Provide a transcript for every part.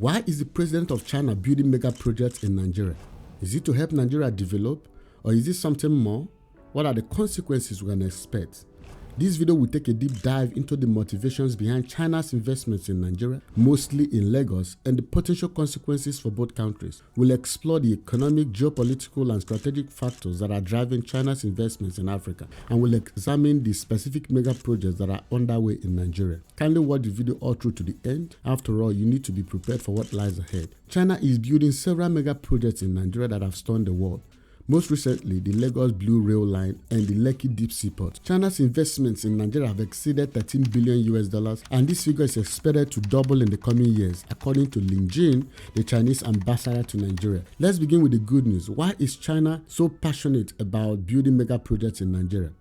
Why is the president of China building mega projects in Nigeria? Is it to help Nigeria develop, or is it something more? What are the consequences we can expect? This video will take a deep dive into the motivations behind China's investments in Nigeria, mostly in Lagos, and the potential consequences for both countries. We'll explore the economic, geopolitical, and strategic factors that are driving China's investments in Africa, and we'll examine the specific mega projects that are underway in Nigeria. Kindly watch the video all through to the end. After all, you need to be prepared for what lies ahead. China is building several mega projects in Nigeria that have stunned the world. Most recently, the Lagos Blue Rail Line and the Lekki Deep Sea Port. China's investments in Nigeria have exceeded $13 billion, and this figure is expected to double in the coming years, according to Lin Jin, the Chinese ambassador to Nigeria. Let's begin with the good news. Why is China so passionate about building mega projects in Nigeria?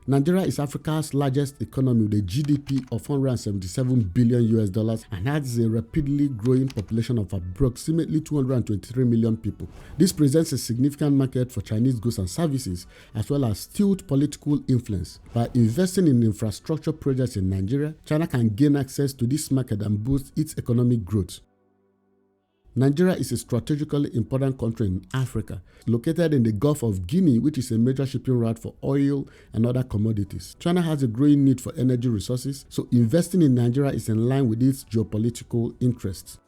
Nigeria is Africa's largest economy with a GDP of $177 billion and has a rapidly growing population of approximately 223 million people. This presents a significant market for Chinese goods and services, as well as skilled political influence. By investing in infrastructure projects in Nigeria, China can gain access to this market and boost its economic growth. Nigeria is a strategically important country in Africa, located in the Gulf of Guinea, which is a major shipping route for oil and other commodities. China has a growing need for energy resources, so investing in Nigeria is in line with its geopolitical interests.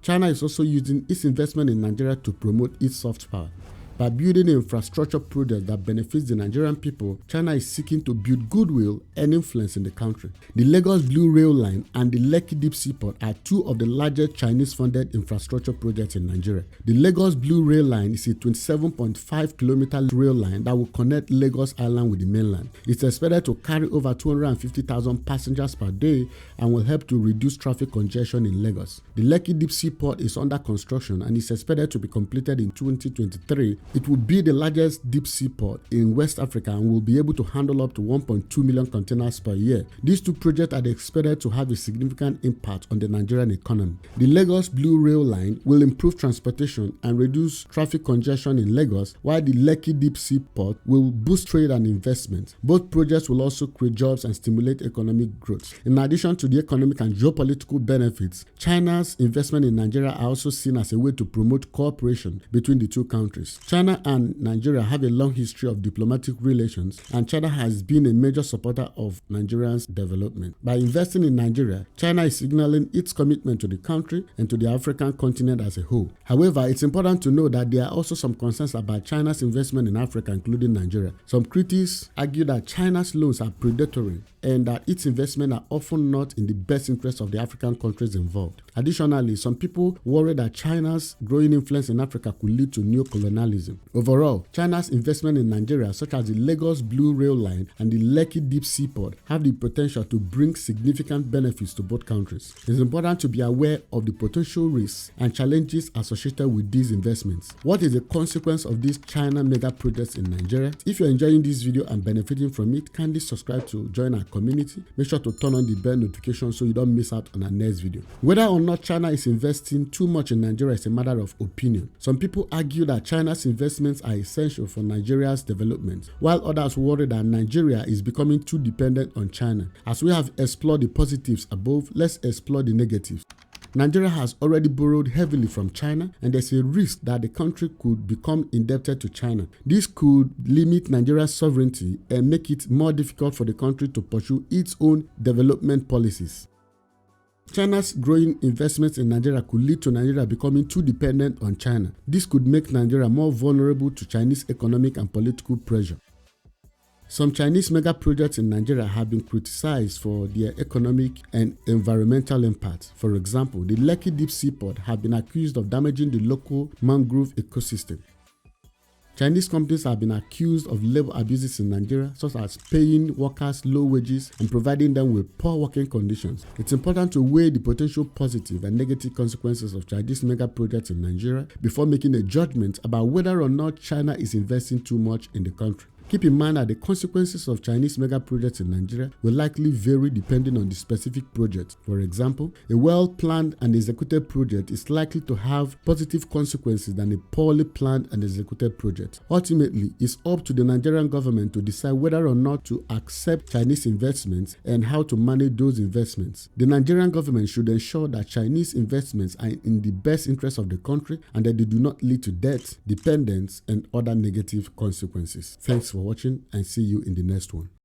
China is also using its investment in Nigeria to promote its soft power. By building infrastructure projects that benefits the Nigerian people, China is seeking to build goodwill and influence in the country. The Lagos Blue Rail Line and the Lekki Deep Sea Port are two of the largest Chinese-funded infrastructure projects in Nigeria. The Lagos Blue Rail Line is a 27.5-kilometer rail line that will connect Lagos Island with the mainland. It's expected to carry over 250,000 passengers per day and will help to reduce traffic congestion in Lagos. The Lekki Deep Sea Port is under construction and is expected to be completed in 2023. It will be the largest deep sea port in West Africa and will be able to handle up to 1.2 million containers per year. These two projects are expected to have a significant impact on the Nigerian economy. The Lagos Blue Rail Line will improve transportation and reduce traffic congestion in Lagos, while the Lekki Deep Sea Port will boost trade and investment. Both projects will also create jobs and stimulate economic growth. In addition to the economic and geopolitical benefits, China's investment in Nigeria are also seen as a way to promote cooperation between the two countries. China and Nigeria have a long history of diplomatic relations, and China has been a major supporter of Nigeria's development. By investing in Nigeria, China is signaling its commitment to the country and to the African continent as a whole. However, it's important to know that there are also some concerns about China's investment in Africa, including Nigeria. Some critics argue that China's loans are predatory and that its investments are often not in the best interest of the African countries involved. Additionally, some people worry that China's growing influence in Africa could lead to neo-colonialism. Overall, China's investment in Nigeria, such as the Lagos Blue Rail Line and the Lekki Deep Sea Port, have the potential to bring significant benefits to both countries. It's important to be aware of the potential risks and challenges associated with these investments. What is the consequence of these China mega projects in Nigeria? If you're enjoying this video and benefiting from it, kindly subscribe to join our community. Make sure to turn on the bell notification so you don't miss out on our next video. Whether or not China is investing too much in Nigeria is a matter of opinion. Some people argue that China's investments are essential for Nigeria's development, while others worry that Nigeria is becoming too dependent on China. As we have explored the positives above, let's explore the negatives. Nigeria has already borrowed heavily from China, and there's a risk that the country could become indebted to China. This could limit Nigeria's sovereignty and make it more difficult for the country to pursue its own development policies. China's growing investments in Nigeria could lead to Nigeria becoming too dependent on China. This could make Nigeria more vulnerable to Chinese economic and political pressure. Some Chinese mega projects in Nigeria have been criticized for their economic and environmental impact. For example, the Lekki Deep Sea Port have been accused of damaging the local mangrove ecosystem. Chinese companies have been accused of labor abuses in Nigeria, such as paying workers low wages and providing them with poor working conditions. It's important to weigh the potential positive and negative consequences of Chinese mega projects in Nigeria before making a judgment about whether or not China is investing too much in the country. Keep in mind that the consequences of Chinese mega projects in Nigeria will likely vary depending on the specific project. For example, a well-planned and executed project is likely to have positive consequences than a poorly planned and executed project. Ultimately, it's up to the Nigerian government to decide whether or not to accept Chinese investments and how to manage those investments. The Nigerian government should ensure that Chinese investments are in the best interest of the country and that they do not lead to debt, dependence, and other negative consequences. Thanks for watching and see you in the next one.